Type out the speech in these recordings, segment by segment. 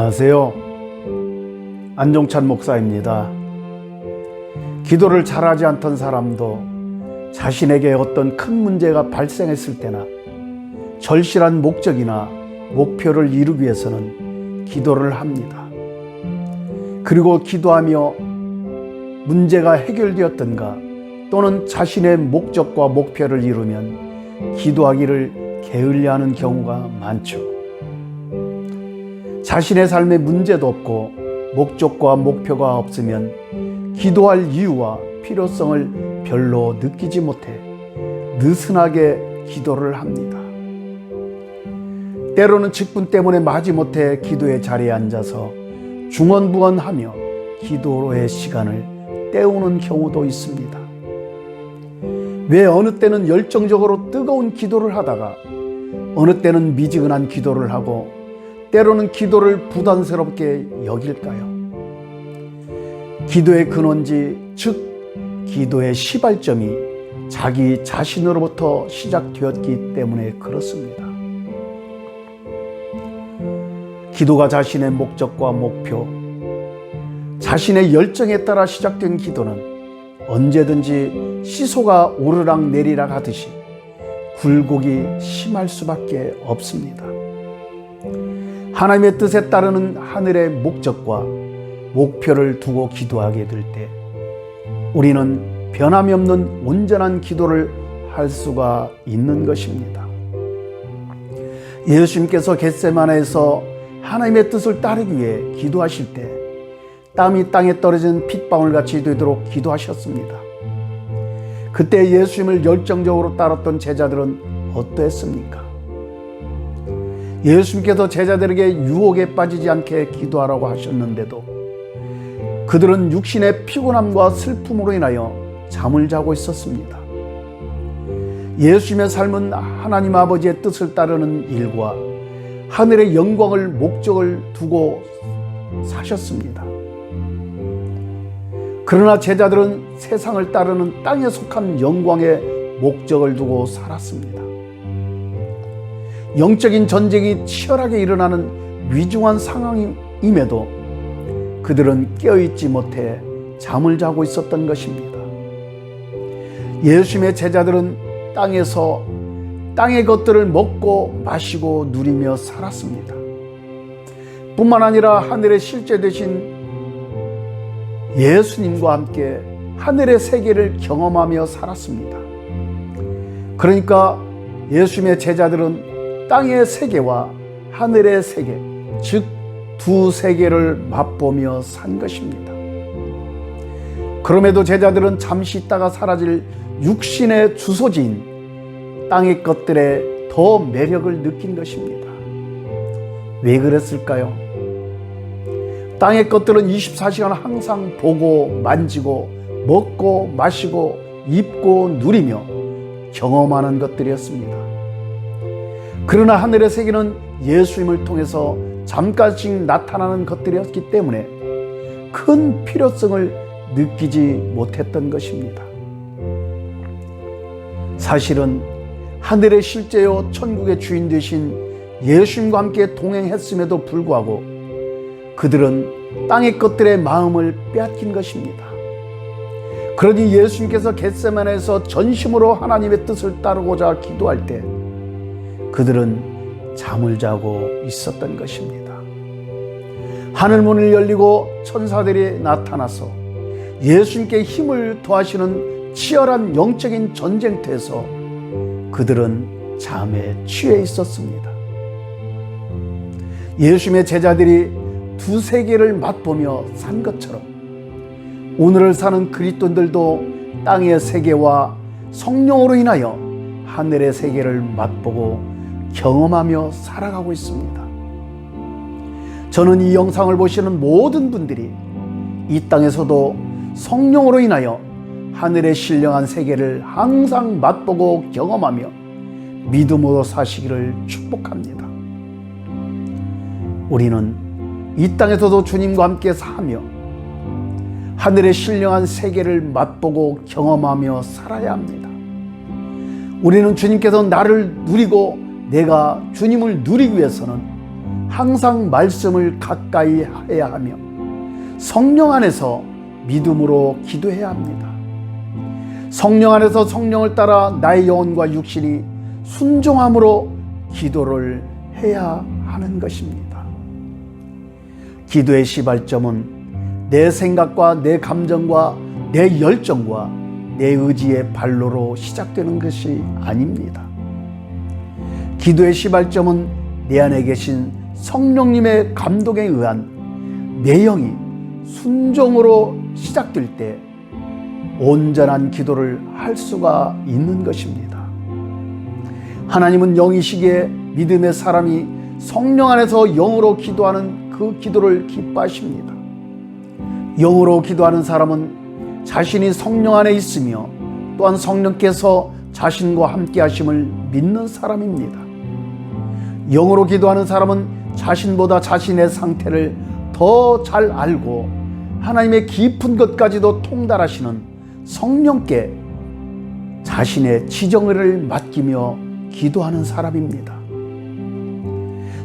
안녕하세요. 안종찬 목사입니다. 기도를 잘하지 않던 사람도 자신에게 어떤 큰 문제가 발생했을 때나 절실한 목적이나 목표를 이루기 위해서는 기도를 합니다. 그리고 기도하며 문제가 해결되었던가 또는 자신의 목적과 목표를 이루면 기도하기를 게을리하는 경우가 많죠. 자신의 삶에 문제도 없고 목적과 목표가 없으면 기도할 이유와 필요성을 별로 느끼지 못해 느슨하게 기도를 합니다. 때로는 직분 때문에 마지못해 기도의 자리에 앉아서 중언부언하며 기도의 시간을 때우는 경우도 있습니다. 왜 어느 때는 열정적으로 뜨거운 기도를 하다가 어느 때는 미지근한 기도를 하고 때로는 기도를 부담스럽게 여길까요? 기도의 근원지, 즉 기도의 시발점이 자기 자신으로부터 시작되었기 때문에 그렇습니다. 기도가 자신의 목적과 목표, 자신의 열정에 따라 시작된 기도는 언제든지 시소가 오르락 내리락 하듯이 굴곡이 심할 수밖에 없습니다. 하나님의 뜻에 따르는 하늘의 목적과 목표를 두고 기도하게 될 때 우리는 변함이 없는 온전한 기도를 할 수가 있는 것입니다. 예수님께서 겟세마네에서 하나님의 뜻을 따르기 위해 기도하실 때 땀이 땅에 떨어진 핏방울같이 되도록 기도하셨습니다. 그때 예수님을 열정적으로 따랐던 제자들은 어떠했습니까? 예수님께서 제자들에게 유혹에 빠지지 않게 기도하라고 하셨는데도 그들은 육신의 피곤함과 슬픔으로 인하여 잠을 자고 있었습니다. 예수님의 삶은 하나님 아버지의 뜻을 따르는 일과 하늘의 영광을 목적을 두고 사셨습니다. 그러나 제자들은 세상을 따르는 땅에 속한 영광의 목적을 두고 살았습니다. 영적인 전쟁이 치열하게 일어나는 위중한 상황임에도 그들은 깨어있지 못해 잠을 자고 있었던 것입니다. 예수님의 제자들은 땅에서 땅의 것들을 먹고 마시고 누리며 살았습니다. 뿐만 아니라 하늘의 실제 되신 예수님과 함께 하늘의 세계를 경험하며 살았습니다. 그러니까 예수님의 제자들은 땅의 세계와 하늘의 세계, 즉 두 세계를 맛보며 산 것입니다. 그럼에도 제자들은 잠시 있다가 사라질 육신의 주소지인 땅의 것들에 더 매력을 느낀 것입니다. 왜 그랬을까요? 땅의 것들은 24시간 항상 보고 만지고 먹고 마시고 입고 누리며 경험하는 것들이었습니다. 그러나 하늘의 세계는 예수님을 통해서 잠깐씩 나타나는 것들이었기 때문에 큰 필요성을 느끼지 못했던 것입니다. 사실은 하늘의 실제요 천국의 주인 되신 예수님과 함께 동행했음에도 불구하고 그들은 땅의 것들의 마음을 빼앗긴 것입니다. 그러니 예수님께서 겟세마네에서 전심으로 하나님의 뜻을 따르고자 기도할 때 그들은 잠을 자고 있었던 것입니다. 하늘문을 열리고 천사들이 나타나서 예수님께 힘을 더하시는 치열한 영적인 전쟁터에서 그들은 잠에 취해 있었습니다. 예수님의 제자들이 두 세계를 맛보며 산 것처럼 오늘을 사는 그리스도인들도 땅의 세계와 성령으로 인하여 하늘의 세계를 맛보고 경험하며 살아가고 있습니다. 저는 이 영상을 보시는 모든 분들이 이 땅에서도 성령으로 인하여 하늘의 신령한 세계를 항상 맛보고 경험하며 믿음으로 사시기를 축복합니다. 우리는 이 땅에서도 주님과 함께 사며 하늘의 신령한 세계를 맛보고 경험하며 살아야 합니다. 우리는 주님께서 나를 누리고 내가 주님을 누리기 위해서는 항상 말씀을 가까이 해야 하며 성령 안에서 믿음으로 기도해야 합니다. 성령 안에서 성령을 따라 나의 영혼과 육신이 순종함으로 기도를 해야 하는 것입니다. 기도의 시발점은 내 생각과 내 감정과 내 열정과 내 의지의 발로로 시작되는 것이 아닙니다. 기도의 시발점은 내 안에 계신 성령님의 감동에 의한 내 영이 순종으로 시작될 때 온전한 기도를 할 수가 있는 것입니다. 하나님은 영이시기에 믿음의 사람이 성령 안에서 영으로 기도하는 그 기도를 기뻐하십니다. 영으로 기도하는 사람은 자신이 성령 안에 있으며 또한 성령께서 자신과 함께 하심을 믿는 사람입니다. 영으로 기도하는 사람은 자신보다 자신의 상태를 더 잘 알고 하나님의 깊은 것까지도 통달하시는 성령께 자신의 지정을 맡기며 기도하는 사람입니다.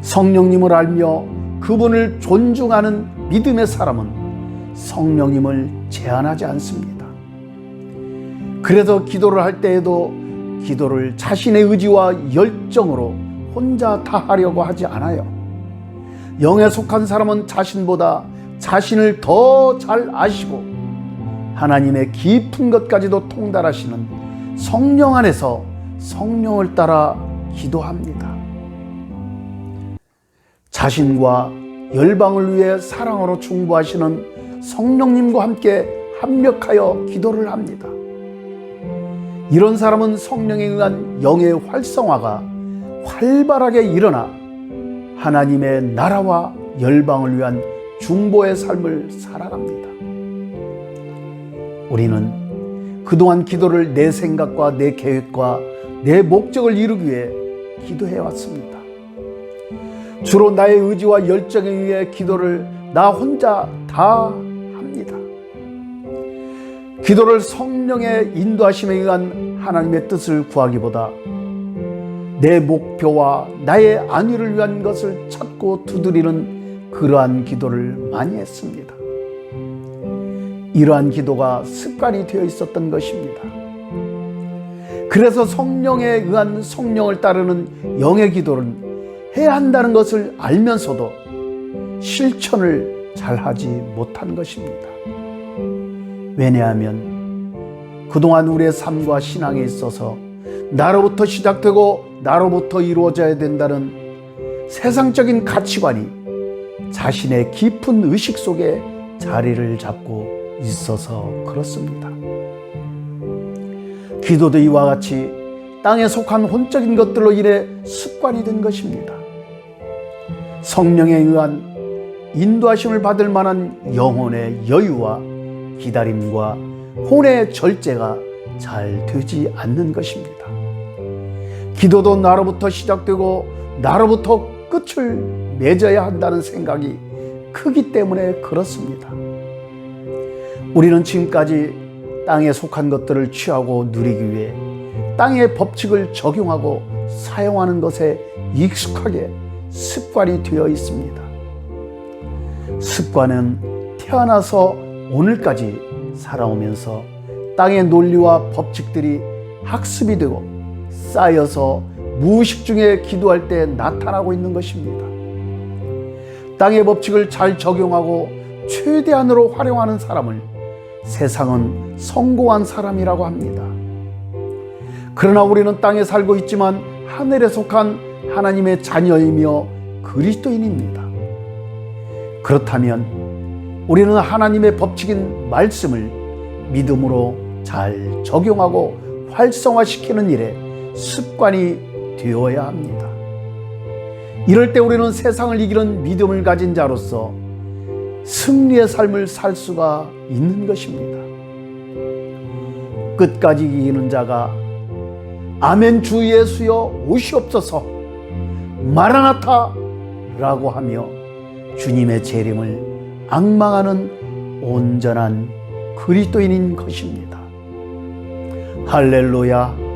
성령님을 알며 그분을 존중하는 믿음의 사람은 성령님을 제한하지 않습니다. 그래서 기도를 할 때에도 기도를 자신의 의지와 열정으로 혼자 다 하려고 하지 않아요. 영에 속한 사람은 자신보다 자신을 더 잘 아시고 하나님의 깊은 것까지도 통달하시는 성령 안에서 성령을 따라 기도합니다. 자신과 열방을 위해 사랑으로 충고하시는 성령님과 함께 합력하여 기도를 합니다. 이런 사람은 성령에 의한 영의 활성화가 활발하게 일어나 하나님의 나라와 열방을 위한 중보의 삶을 살아갑니다. 우리는 그동안 기도를 내 생각과 내 계획과 내 목적을 이루기 위해 기도해 왔습니다. 주로 나의 의지와 열정에 의해 기도를 나 혼자 다 합니다. 기도를 성령의 인도하심에 의한 하나님의 뜻을 구하기보다 내 목표와 나의 안위를 위한 것을 찾고 두드리는 그러한 기도를 많이 했습니다. 이러한 기도가 습관이 되어 있었던 것입니다. 그래서 성령에 의한 성령을 따르는 영의 기도는 해야 한다는 것을 알면서도 실천을 잘하지 못한 것입니다. 왜냐하면 그동안 우리의 삶과 신앙에 있어서 나로부터 시작되고 나로부터 이루어져야 된다는 세상적인 가치관이 자신의 깊은 의식 속에 자리를 잡고 있어서 그렇습니다. 기도도 이와 같이 땅에 속한 혼적인 것들로 인해 습관이 된 것입니다. 성령에 의한 인도하심을 받을 만한 영혼의 여유와 기다림과 혼의 절제가 잘 되지 않는 것입니다. 기도도 나로부터 시작되고 나로부터 끝을 맺어야 한다는 생각이 크기 때문에 그렇습니다. 우리는 지금까지 땅에 속한 것들을 취하고 누리기 위해 땅의 법칙을 적용하고 사용하는 것에 익숙하게 습관이 되어 있습니다. 습관은 태어나서 오늘까지 살아오면서 땅의 논리와 법칙들이 학습이 되고 쌓여서 무의식 중에 기도할 때 나타나고 있는 것입니다. 땅의 법칙을 잘 적용하고 최대한으로 활용하는 사람을 세상은 성공한 사람이라고 합니다. 그러나 우리는 땅에 살고 있지만 하늘에 속한 하나님의 자녀이며 그리스도인입니다. 그렇다면 우리는 하나님의 법칙인 말씀을 믿음으로 잘 적용하고 활성화시키는 일에 습관이 되어야 합니다. 이럴 때 우리는 세상을 이기는 믿음을 가진 자로서 승리의 삶을 살 수가 있는 것입니다. 끝까지 이기는 자가 아멘 주 예수여 오시옵소서 마라나타 라고 하며 주님의 재림을 앙망하는 온전한 그리스도인인 것입니다. 할렐루야.